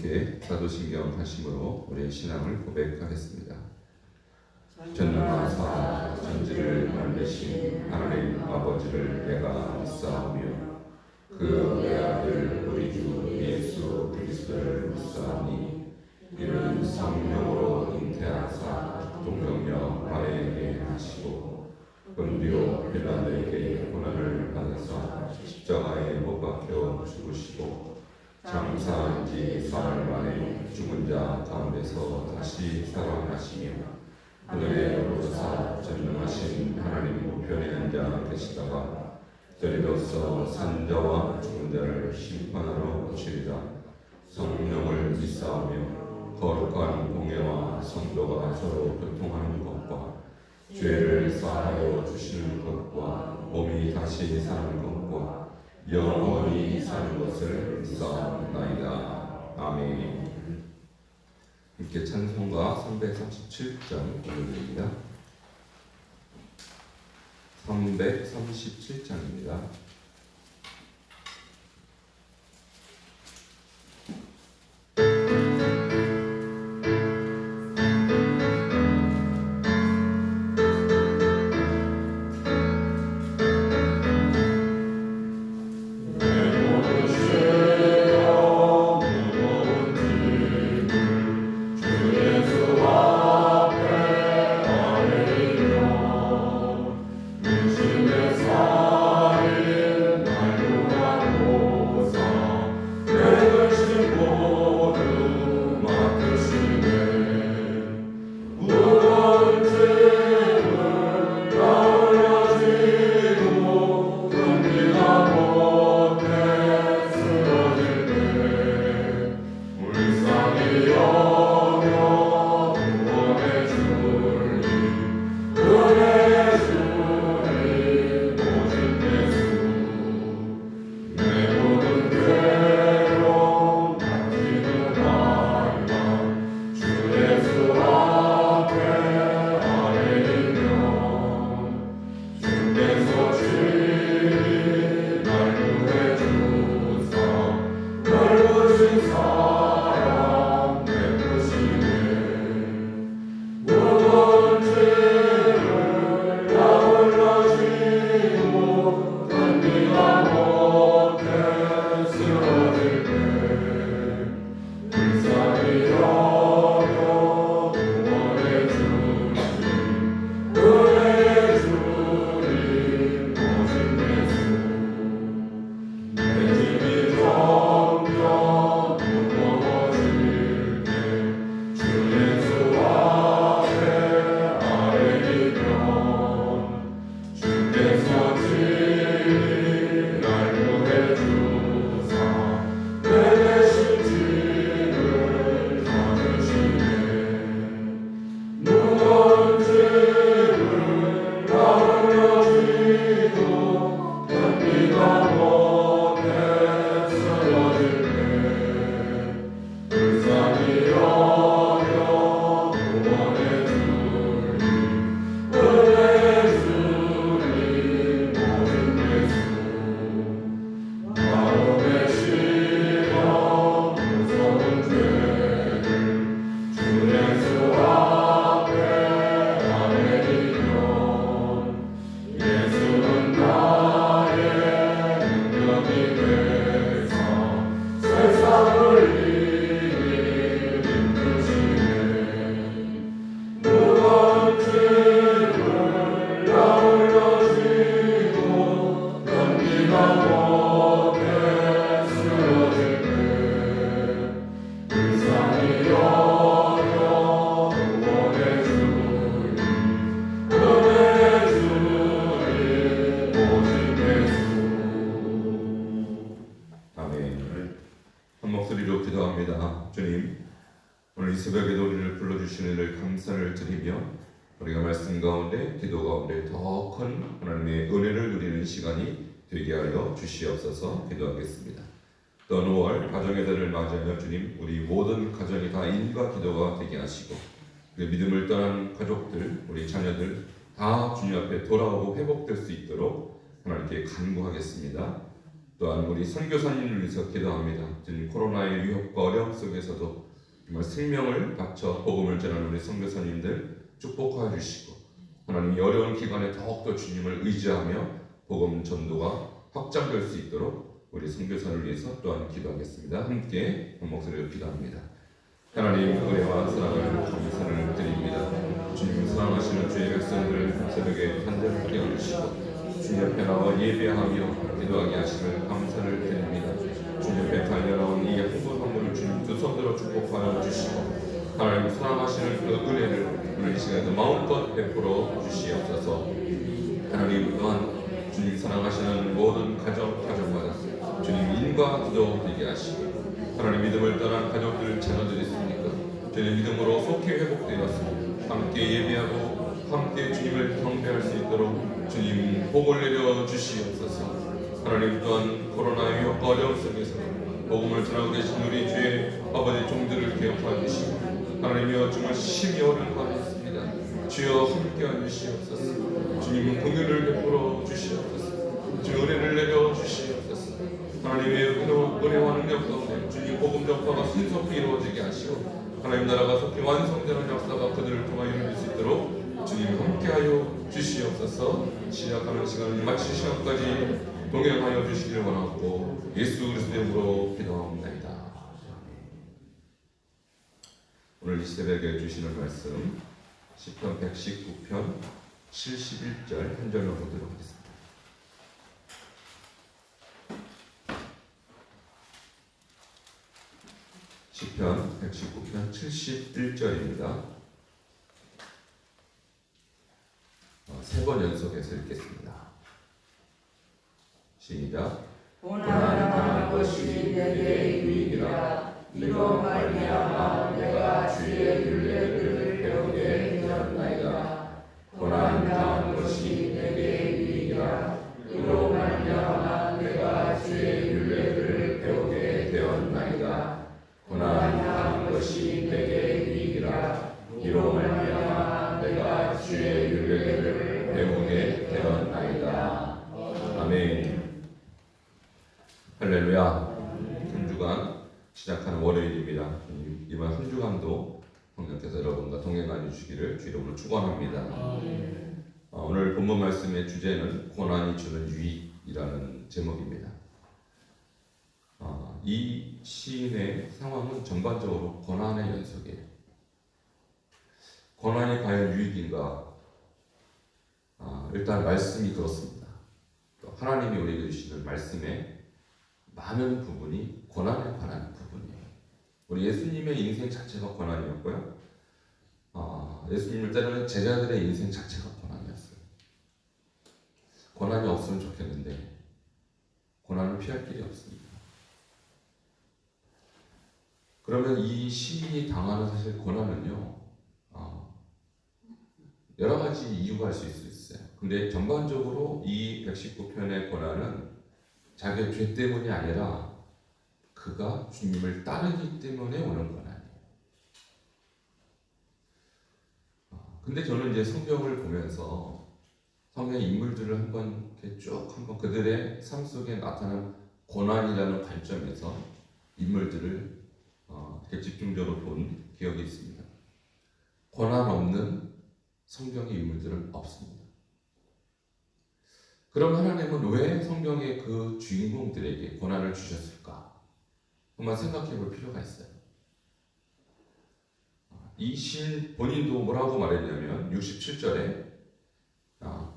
함께 사도신경 하심으로 우리의 신앙을 고백하겠습니다. 전능하사 천지를 만드신 하나님 아버지를 내가 믿사오며 그 외아들 우리 주 예수 그리스도를 믿사오니 이는 성령으로 잉태하사 동정녀 마리아에게 하시고 본디오 빌라도에게 고난을 받아서 십자가에 못 박혀 죽으시고 장사한 지 사흘 만에 죽은 자 가운데서 다시 살아나시며 하늘에 오르사 전능하신 하나님 우편에 앉아 계시다가 저리로서 산자와 죽은 자를 심판하러 오시리라. 성령을 믿사오며 거룩한 공예와 성도가 서로 교통하는 것과 죄를 사하여 주시는 것과 몸이 다시 사는 것과 영원히 사는 것을 믿사옵나이다. 아멘. 함께 찬송가 337장 올려드립니다. 337장입니다. 새벽에도 우리를 불러주시는 일 감사를 드리며 우리가 말씀 가운데 기도 가운데 더 큰 하나님의 은혜를 누리는 시간이 되게 하여 주시옵소서. 기도하겠습니다. 또한 5월 가정의 달을 맞이하며 주님 우리 모든 가정이 다 일과 기도가 되게 하시고 그 믿음을 떠난 가족들 우리 자녀들 다 주님 앞에 돌아오고 회복될 수 있도록 하나님께 간구하겠습니다. 또한 우리 선교사님을 위해서 기도합니다. 주님 코로나의 위협과 어려움 속에서도 정말 생명을 바쳐 복음을 전하는 우리 선교사님들 축복하여 주시고 하나님 이 어려운 기간에 더욱더 주님을 의지하며 복음 전도가 확장될 수 있도록 우리 선교사를 위해서 또한 기도하겠습니다. 함께 한 목소리로 기도합니다. 하나님 은혜와 사랑을 감사를 드립니다. 주님 사랑하시는 주의 백성들 새벽에 간절하게 하시고 주님 옆에 나와 예배하며 기도하게 하심을 감사를 드립니다. 주님 옆에 달려나온 이 한분 한 분을 주님 두 손들어 축복하여 주시고 하나님 사랑하시는 그 은혜를 오늘 이 시간에도 마음껏 베풀어 주시옵소서. 하나님 또한 주님 사랑하시는 모든 가정마다 주님 인과 기도 되게 하시고 하나님 믿음을 떠난 가족들 자녀들이 있습니까? 주님 믿음으로 속히 회복되었습니다. 함께 예배하고 함께 주님을 경배할 수 있도록 주님 복을 내려 주시옵소서. 하나님 또한 코로나 위협과 어려움 속에서 복음을 전하고 계신 우리 주의 아버지 종들을 기억하여 주시고 하나님이여 정말 심히 어려운 밤이 있습니다. 주여 함께하여 주시옵소서. 주님은 긍휼을 베풀어 주시옵소서. 주의 은혜를 내려 주시옵소서. 하나님의 은혜와 능력 가운데 주님 복음 전파가 신속히 이루어지게 하시고 하나님 나라가 속히 완성되는 역사가 그들을 통하여 이룰 수 있도록 주님 함께하여 주시옵소서. 시작하는 시간을 마칠 시간까지 동행하여 주시기를 원하고 예수 그리스도의 이름으로 기도합니다. 오늘 이 새벽에 주시는 말씀 시편 119편 71절 한 절만 보도록 하겠습니다. 시편 119편 71절입니다. 세 번 연속해서 읽겠습니다. 시작. 고난당한 것이 내게 유익이라. 이로 말미암아 내가 주의 율례를 배우게 되었나이다. 고난당한 것이 내게 유익이라. 이로 말미암아 내가 주의 율례를 배우게 되었나이다. 고난당한 것이 내게 유익이라. 이로 말미암아 내가 주의 율례를 배우게 되었나이다. 아멘. 할렐루야. 한 주간 시작하는 월요일입니다. 이번 한 주간도 성령께서 여러분과 동행하여 주시기를 주 이름으로 축원합니다. 오늘 본문 말씀의 주제는 고난이 주는 유익이라는 제목입니다. 이 시인의 상황은 전반적으로 고난의 연속이에요. 고난이 과연 유익인가? 일단 말씀이 그렇습니다. 하나님이 우리에게 주시는 말씀의 많은 부분이 고난에 관한 부분이에요. 우리 예수님의 인생 자체가 고난이었고요. 예수님을 따르는 제자들의 인생 자체가 고난이었어요. 고난이 없으면 좋겠는데 고난을 피할 길이 없습니다. 그러면 이 시인이 당하는 사실 고난은요, 여러 가지 이유가 있을 수 있어요. 근데 전반적으로 이 119편의 고난은 자기의 죄 때문이 아니라 그가 주님을 따르기 때문에 오는 고난이에요. 근데 저는 이제 성경을 보면서 성경의 인물들을 한번 그들의 삶 속에 나타난 고난이라는 관점에서 인물들을 이렇게 집중적으로 본 기억이 있습니다. 고난 없는 성경의 인물들은 없습니다. 그럼 하나님은 왜 성경의 그 주인공들에게 고난을 주셨을까? 한번 생각해 볼 필요가 있어요. 이 시인 본인도 뭐라고 말했냐면 67절에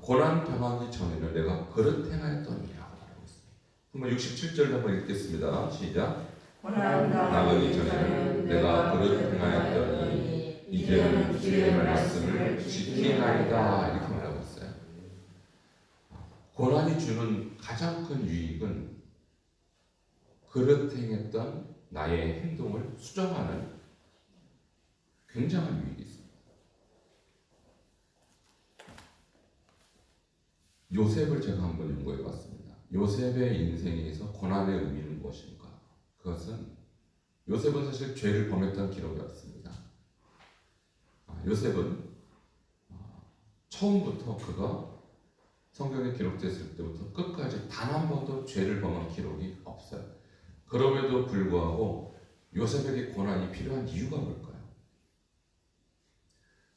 고난 당하기 전에는 내가 그릇 행하였더니라고 말하고 있어요. 한번 67절 한번 읽겠습니다. 시작. 고난 당하기 전에는 내가 그릇 행하였더니 이제는 주의 말씀을 지키나이다. 이렇게 말하고 있어요. 고난이 주는 가장 큰 유익은 그릇 행했던 나의 행동을 수정하는 굉장한 유익이 있습니다. 요셉을 제가 한번 연구해 봤습니다. 요셉의 인생에서 고난의 의미는 무엇인가? 그것은 요셉은 사실 죄를 범했던 기록이 없습니다. 요셉은 처음부터 그가 성경에 기록됐을 때부터 끝까지 단 한 번도 죄를 범한 기록이 없어요. 그럼에도 불구하고 요셉에게 고난이 필요한 이유가 뭘까요?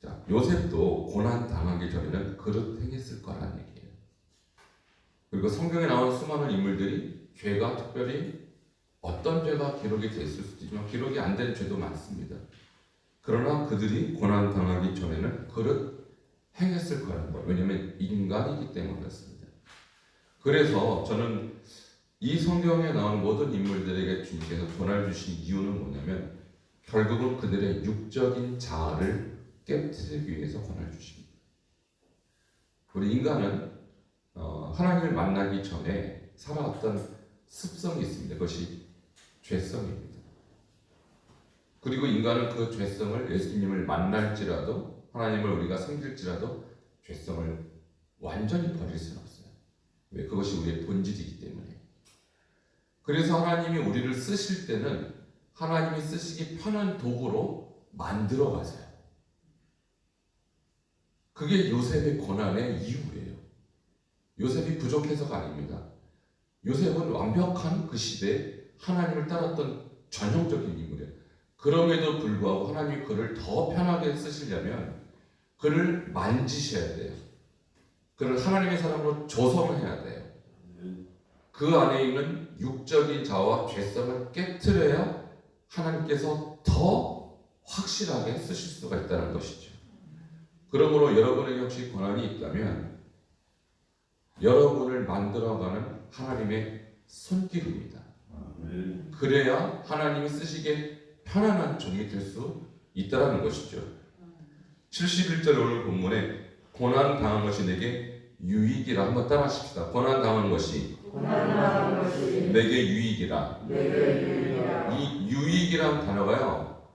자, 요셉도 고난 당하기 전에는 그릇 행했을 거라는 얘기예요. 그리고 성경에 나오는 수많은 인물들이 죄가 특별히 어떤 죄가 기록이 됐을 수도 있지만 기록이 안 된 죄도 많습니다. 그러나 그들이 고난 당하기 전에는 그릇 행했을 거라는 거예요. 왜냐하면 인간이기 때문이었습니다. 그래서 저는 이 성경에 나오는 모든 인물들에게 주님께서 고난을 주신 이유는 뭐냐면 결국은 그들의 육적인 자아를 깨트리기 위해서 고난을 주십니다. 우리 인간은 하나님을 만나기 전에 살아왔던 습성이 있습니다. 그것이 죄성입니다. 그리고 인간은 그 죄성을 예수님을 만날지라도 하나님을 우리가 섬길지라도 죄성을 완전히 버릴 수는 없어요. 왜? 그것이 우리의 본질이기 때문에. 그래서 하나님이 우리를 쓰실 때는 하나님이 쓰시기 편한 도구로 만들어 가세요. 그게 요셉의 고난의 이유예요. 요셉이 부족해서가 아닙니다. 요셉은 완벽한 그 시대에 하나님을 따랐던 전형적인 인물이에요. 그럼에도 불구하고 하나님이 그를 더 편하게 쓰시려면 그를 만지셔야 돼요. 그를 하나님의 사람으로 조성해야 돼요. 그 안에 있는 육적인 자아와 죄성을 깨트려야 하나님께서 더 확실하게 쓰실 수가 있다는 것이죠. 그러므로 여러분에게 혹시 고난이 있다면 여러분을 만들어가는 하나님의 손길입니다. 그래야 하나님이 쓰시기에 편안한 종이 될 수 있다는 것이죠. 71절 오늘 본문에 고난 당한 것이 내게 유익이라 한번 따라하십시다. 고난 당한 것이 내게 유익이라. 이 유익이라는 단어가요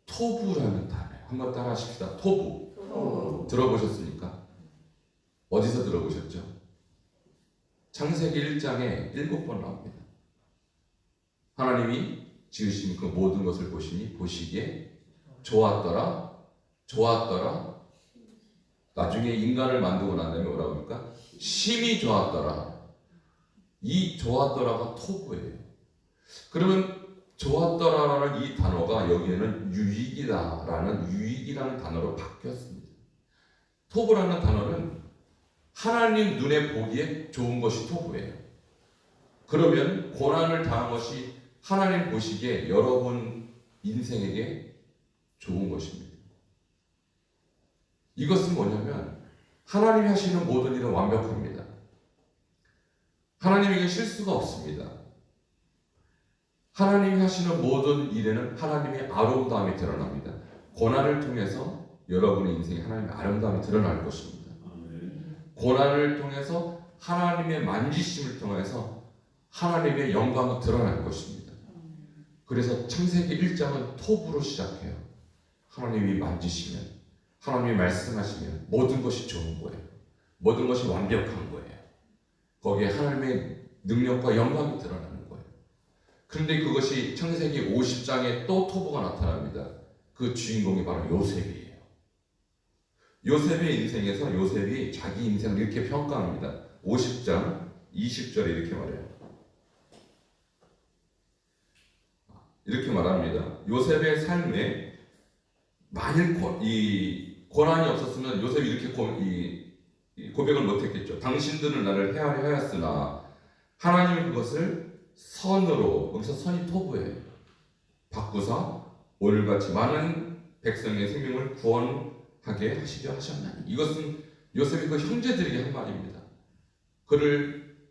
토부라는 단어예요. 한번 따라하십시다. 토부. 들어보셨습니까? 어디서 들어보셨죠? 창세기 1장에 7번 나옵니다. 하나님이 지으신 그 모든 것을 보시기에 좋았더라. 나중에 인간을 만들고 난 다음에 뭐라고 합니까? 심히 좋았더라. 이 좋았더라가 토부예요. 그러면 좋았더라라는 이 단어가 여기에는 유익이라는 단어로 바뀌었습니다. 토부라는 단어는 하나님 눈에 보기에 좋은 것이 토부예요. 그러면 고난을 당한 것이 하나님 보시기에 여러분 인생에게 좋은 것입니다. 이것은 뭐냐면 하나님이 하시는 모든 일은 완벽합니다. 하나님에게 실수가 없습니다. 하나님이 하시는 모든 일에는 하나님의 아름다움이 드러납니다. 고난을 통해서 여러분의 인생에 하나님의 아름다움이 드러날 것입니다. 고난을 통해서 하나님의 만지심을 통해서 하나님의 영광이 드러날 것입니다. 그래서 창세기 1장은 토부로 시작해요. 하나님이 만지시면, 하나님이 말씀하시면 모든 것이 좋은 거예요. 모든 것이 완벽한 거예요. 거기에 하나님의 능력과 영광이 드러나는 거예요. 그런데 그것이 창세기 50장에 또 토부가 나타납니다. 그 주인공이 바로 요셉이에요. 요셉의 인생에서 요셉이 자기 인생을 이렇게 평가합니다. 50장 20절에 이렇게 말해요. 이렇게 말합니다. 요셉의 삶에 만일 이 고난이 없었으면 요셉이 이렇게 고백을 못했겠죠. 당신들은 나를 헤아려 하였으나 하나님이 그것을 선으로, 여기서 선이 토부예요. 바꾸사 오늘같이 많은 백성의 생명을 구원하게 하시려 하셨나니. 이것은 요셉이 그 형제들에게 한 말입니다. 그를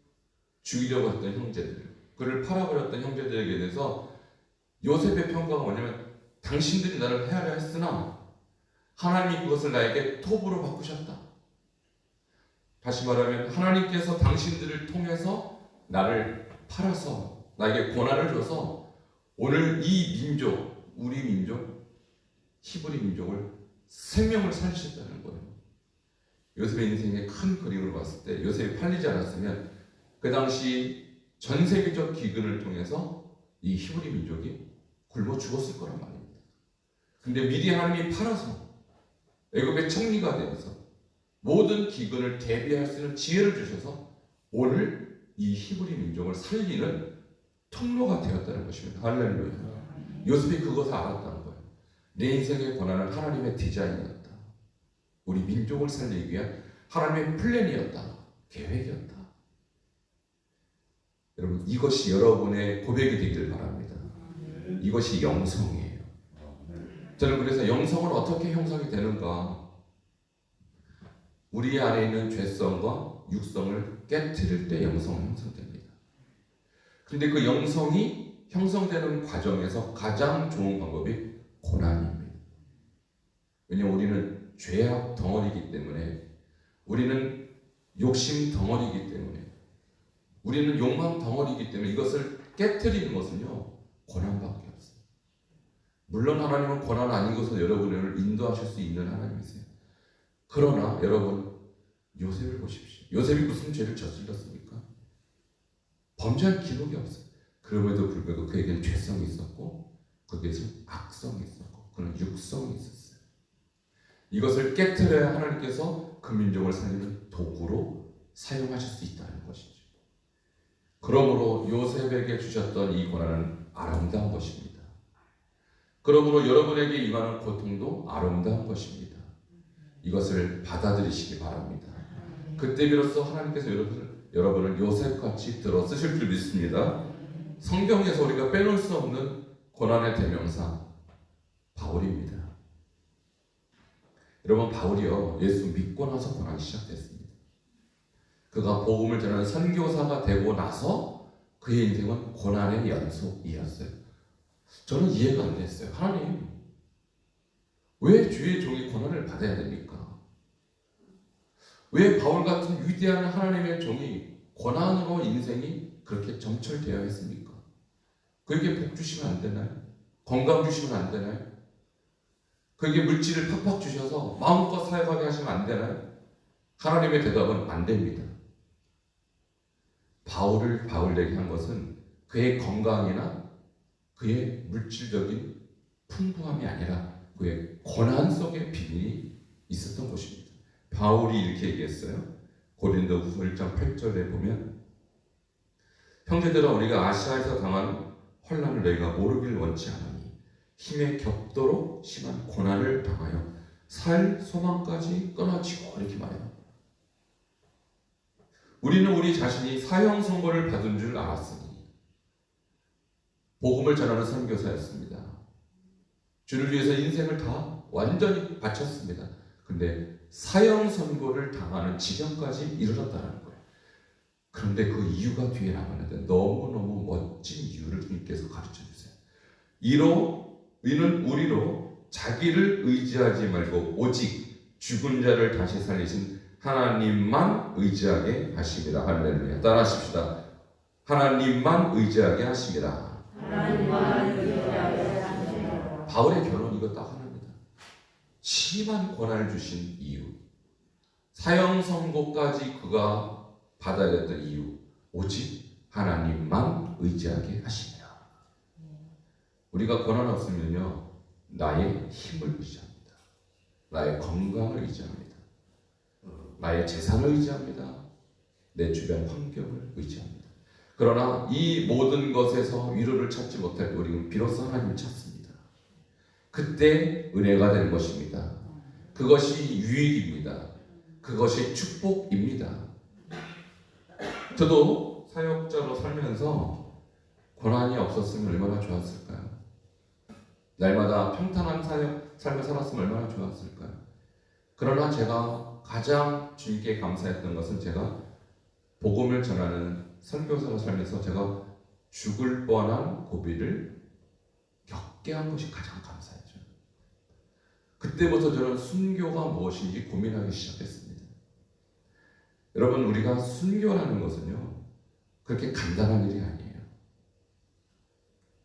죽이려고 했던 형제들, 그를 팔아버렸던 형제들에게 대해서 요셉의 평가가 뭐냐면 당신들이 나를 헤아려 했으나 하나님이 그것을 나에게 톱으로 바꾸셨다. 다시 말하면 하나님께서 당신들을 통해서 나를 팔아서 나에게 고난을 줘서 오늘 이 민족, 우리 민족, 히브리 민족을 생명을 살리셨다는 거예요. 요셉의 인생의 큰 그림을 봤을 때 요셉이 팔리지 않았으면 그 당시 전 세계적 기근을 통해서 이 히브리 민족이 굶어 죽었을 거란 말입니다. 근데 미리 하나님이 팔아서 애굽의 총리가 되어서 모든 기근을 대비할 수 있는 지혜를 주셔서 오늘 이 히브리 민족을 살리는 통로가 되었다는 것입니다. 할렐루야. 요셉이 그것을 알았다는 거예요. 내 인생의 고난은 하나님의 디자인이었다. 우리 민족을 살리기 위한 하나님의 플랜이었다. 계획이었다. 여러분, 이것이 여러분의 고백이 되기를 바랍니다. 이것이 영성이에요. 저는 그래서 영성은 어떻게 형성이 되는가? 우리 안에 있는 죄성과 육성을 깨트릴 때 영성은 형성됩니다. 그런데 그 영성이 형성되는 과정에서 가장 좋은 방법이 고난입니다. 왜냐하면 우리는 죄악 덩어리이기 때문에, 우리는 욕심 덩어리이기 때문에, 우리는 욕망 덩어리이기 때문에 이것을 깨트리는 것은요, 고난밖에 없어요. 물론 하나님은 고난 아닌 것으로 여러분을 인도하실 수 있는 하나님이세요. 그러나 여러분, 요셉을 보십시오. 요셉이 무슨 죄를 저질렀습니까? 범죄한 기록이 없어요. 그럼에도 불구하고 그에게는 죄성이 있었고, 거기에서 악성이 있었고, 그는 육성이 있었어요. 이것을 깨트려야 하나님께서 그 민족을 살리는 도구로 사용하실 수 있다는 것이죠. 그러므로 요셉에게 주셨던 이 고난은 아름다운 것입니다. 그러므로 여러분에게 임하는 고통도 아름다운 것입니다. 이것을 받아들이시기 바랍니다. 그때 비로소 하나님께서 여러분을 요셉같이 들어 쓰실 줄 믿습니다. 성경에서 우리가 빼놓을 수 없는 고난의 대명사 바울입니다. 여러분, 바울이요, 예수 믿고 나서 고난이 시작됐습니다. 그가 복음을 전하는 선교사가 되고 나서 그의 인생은 고난의 연속이었어요. 저는 이해가 안 됐어요. 하나님, 왜 주의 종이 고난을 받아야 됩니까? 왜 바울 같은 위대한 하나님의 종이 고난으로 인생이 그렇게 점철되어야 했습니까? 그에게 복 주시면 안 되나요? 건강 주시면 안 되나요? 그에게 물질을 팍팍 주셔서 마음껏 사역하게 하시면 안 되나요? 하나님의 대답은 안 됩니다. 바울을 바울되게 한 것은 그의 건강이나 그의 물질적인 풍부함이 아니라 그의 고난 속의 비밀이 있었던 것입니다. 바울이 이렇게 얘기했어요. 고린도후서 1장 8절에 보면, 형제들아, 우리가 아시아에서 당한 환난을 너희가 모르길 원치 않으니 힘에 겹도록 심한 고난을 당하여 살 소망까지 끊어지고, 이렇게 말해요. 우리는 우리 자신이 사형 선고를 받은 줄 알았으니 복음을 전하는 선교사였습니다. 주를 위해서 인생을 다 완전히 바쳤습니다. 근데 사형 선고를 당하는 지경까지 이르렀다는 거예요. 그런데 그 이유가 뒤에 나오는데 너무너무 멋진 이유를 주님께서 가르쳐 주세요. 이는 우리로 자기를 의지하지 말고 오직 죽은 자를 다시 살리신 하나님만 의지하게 하십니다. 할렐루야. 따라하십시다. 하나님만 의지하게 하십니다. 하나님만 의지하게 하십니다. 바울의 결론 이거 딱 하나입니다. 심한 고난을 주신 이유, 사형 선고까지 그가 받아야 됐던 이유, 오직 하나님만 의지하게 하십니다. 우리가 고난 없으면요, 나의 힘을 의지합니다. 나의 건강을 의지합니다. 나의 재산을 의지합니다. 내 주변 환경을 의지합니다. 그러나 이 모든 것에서 위로를 찾지 못할 때 우리는 비로소 하나님을 찾습니다. 그때 은혜가 되는 것입니다. 그것이 유익입니다. 그것이 축복입니다. 저도 사역자로 살면서 고난이 없었으면 얼마나 좋았을까요? 날마다 평탄한 삶을 살았으면 얼마나 좋았을까요? 그러나 제가 가장 주님께 감사했던 것은 제가 복음을 전하는 선교사로 살면서 제가 죽을 뻔한 고비를 겪게 한 것이 가장 감사했죠. 그때부터 저는 순교가 무엇인지 고민하기 시작했습니다. 여러분, 우리가 순교라는 것은요, 그렇게 간단한 일이 아니에요.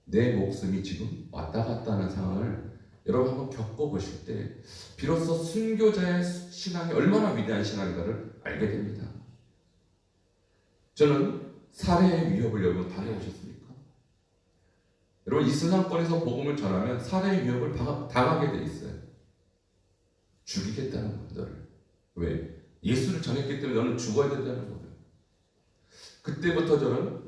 내 목숨이 지금 왔다 갔다 하는 상황을 여러분 한번 겪어보실 때 비로소 순교자의 신앙이 얼마나 위대한 신앙인가를 알게 됩니다. 저는 살해의 위협을 여러분 당해보셨습니까? 여러분, 이슬람권에서 복음을 전하면 살해의 위협을 당하게 돼 있어요. 죽이겠다는 거예요, 너를. 왜? 예수를 전했기 때문에 너는 죽어야 된다는 거예요. 그때부터 저는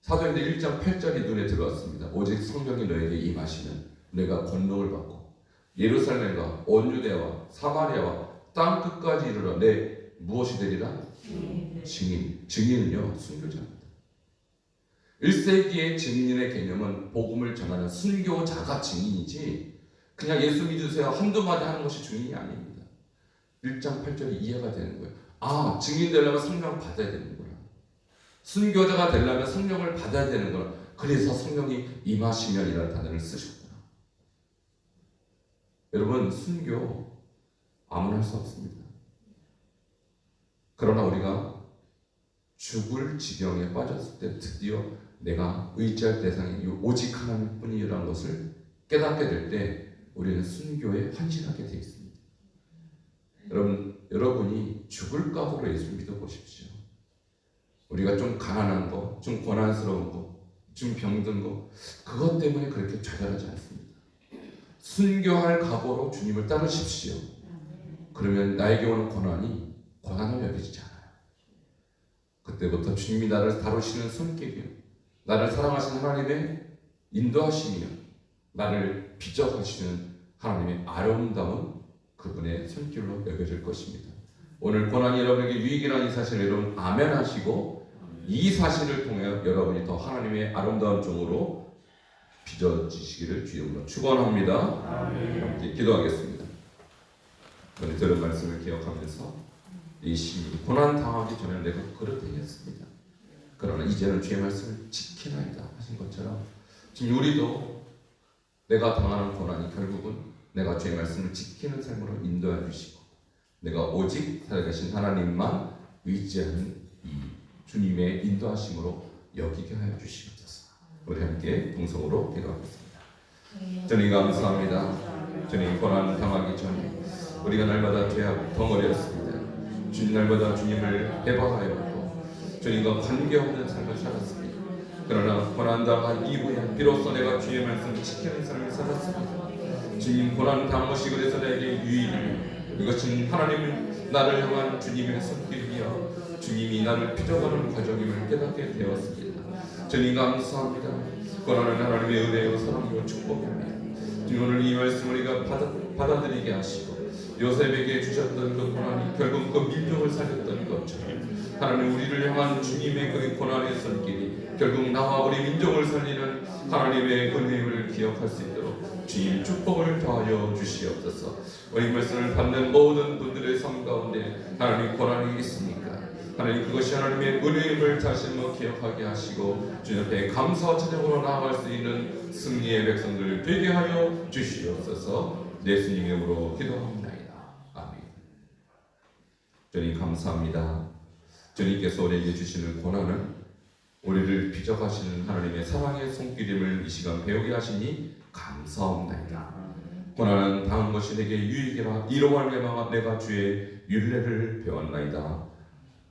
사도행전 1장 8절이 눈에 들어왔습니다. 오직 성령이 너에게 임하시면 너희가 권능을 받고 예루살렘과 온 유대와 사마리아와 땅 끝까지 이르러 내 무엇이 되리라? 증인. 증인은요 순교자입니다. 1세기의 증인의 개념은 복음을 전하는 순교자가 증인이지 그냥 예수 믿으세요 한두 마디 하는 것이 증인이 아닙니다. 1장 8절이 이해가 되는 거예요. 아, 증인 되려면 성령 받아야 되는구나. 순교자가 되려면 성령을 받아야 되는구나. 그래서 성령이 임하시면이라는 단어를 쓰셨구나. 여러분, 순교 아무나 할 수 없습니다. 그러나 우리가 죽을 지경에 빠졌을 때 드디어 내가 의지할 대상이 오직 하나님뿐이라는 것을 깨닫게 될 때 우리는 순교에 헌신하게 되어 있습니다. 여러분이 죽을 각오로 예수를 믿어보십시오. 우리가 좀 가난한 거, 좀 고난스러운 거, 좀 병든 거 그것 때문에 그렇게 좌절하지 않습니다. 순교할 각오로 주님을 따르십시오. 그러면 나에게 오는 고난이 고난을 여기지 않아요. 그때부터 주님이 나를 다루시는 손길이요, 나를 사랑하시는 하나님의 인도하심이요, 나를 비적하시는 하나님의 아름다운 그분의 손길로 여겨질 것입니다. 오늘 고난이 여러분에게 유익이라는 이 사실을 여러분 아멘 하시고 이 사실을 통해 여러분이 더 하나님의 아름다운 종으로 빚어지시기를 주님으로 축원합니다. 함께 기도하겠습니다. 오늘 들은 말씀을 기억하면서 이 시민이 고난 당하기 전에 내가 그릇되었습니다. 그러나 이제는 주의 말씀을 지키나이다 하신 것처럼 지금 우리도 내가 당하는 고난이 결국은 내가 주의 말씀을 지키는 삶으로 인도해 주시고 내가 오직 살아계신 하나님만 의지하는 이 주님의 인도하심으로 여기게 하여 주시옵소서. 우리 함께 동성으로 기도하겠습니다. 주님 감사합니다. 주님 고난 당하기 전에 우리가 날마다 죄악 덩어리였습니다. 주님 날마다 주님을 배반하였고 주님과 관계없는 삶을 살았습니다. 그러나 고난 당한 이후에 비로소 내가 주의 말씀을 지키는 삶을 살았습니다. 주님 고난 당한 것이 그래서 내게 유익이며 이것은 하나님은 나를 향한 주님의 손길이며 주님이 나를 빚어가는 과정임을 깨닫게 되었습니다. 주님 감사합니다. 고난은 하나님의 은혜요 사랑이요 축복입니다. 주님 오늘 이 말씀을 우리가 받아들이게 하시고 요셉에게 주셨던 그 고난이 결국 그 민족을 살렸던 것처럼 하나님 우리를 향한 주님의 그 고난의 손길이 결국 나와 우리 민족을 살리는 하나님의 은혜를 기억할 수 있도록 주님 축복을 더하여 주시옵소서. 우리 말씀을 받는 모든 분들의 삶 가운데 하나님 고난이 있습니까? 하나님 그것이 하나님의 은혜임을 다시 한번 기억하게 하시고 주님 앞에 감사와 찬양으로 나아갈 수 있는 승리의 백성들 되게 하여 주시옵소서. 예수님 이름으로 기도합니다. 아멘. 주님 감사합니다. 주님께서 우리에게 주시는 고난은 우리를 빚어가시는 하나님의 사랑의 손길임을 이 시간 배우게 하시니 감사합니다. 고난은 당한 것이 내게 유익이라 이로 말미암아 내가 주의 율례를 배웠나이다.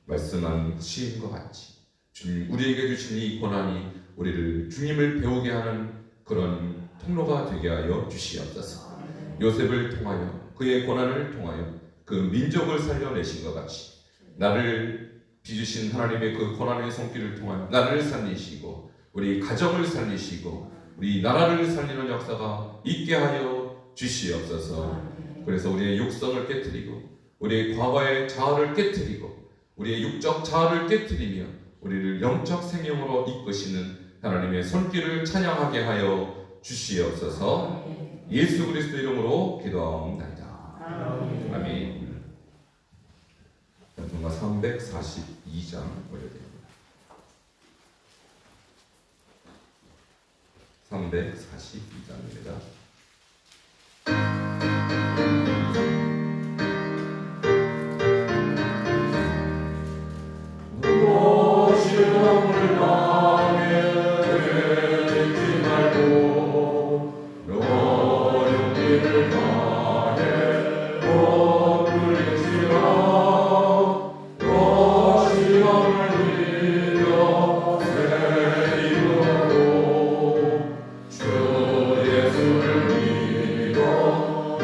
말씀한 시인과 같이 주님 우리에게 주신 이 고난이 우리를 주님을 배우게 하는 그런 통로가 되게 하여 주시옵소서. 요셉을 통하여 그의 고난을 통하여 그 민족을 살려내신 것 같이 나를 빚으신 하나님의 그 고난의 손길을 통하여 나를 살리시고 우리 가정을 살리시고 우리 나라를 살리는 역사가 있게 하여 주시옵소서. 그래서 우리의 육성을 깨뜨리고 우리의 과거의 자아를 깨뜨리고 우리의 육적 자아를 깨뜨리며 우리를 영적 생명으로 이끄시는 하나님의 손길을 찬양하게 하여 주시옵소서. 예수 그리스도 이름으로 기도합니다. 아멘. 정말 342장 올려드립니다. 342장입니다. 주 예수를 믿어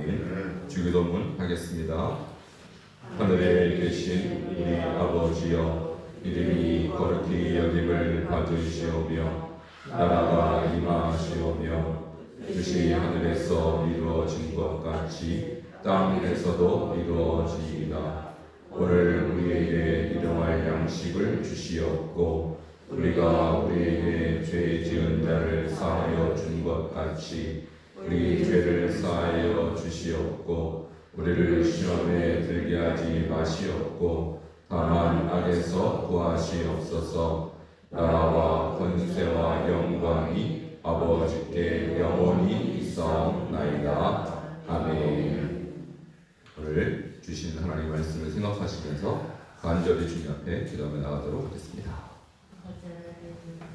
아멘. 주기도문 하겠습니다. 하늘에 계신 우리 아버지여, 이름이 거룩히 여김을 받으시오며 나라가 임하시오며 뜻이 하늘에서 이루어진 것 같이 땅에서도 이루어지이다. 오늘 우리에게 일용할 양식을 주시옵고 우리가 우리에게 죄 지은 자를 사하여 준 것 같이 우리 죄를 사하여 주시옵고 우리를 시험에 들게 하지 마시옵고 다만 악에서 구하시옵소서. 나라와 권세와 영광이 아버지께 영원히 있사옵나이다. 아멘. 오늘 주신 하나님의 말씀을 생각하시면서 간절히 주님 앞에 기도하며 나가도록 하겠습니다. 맞아요.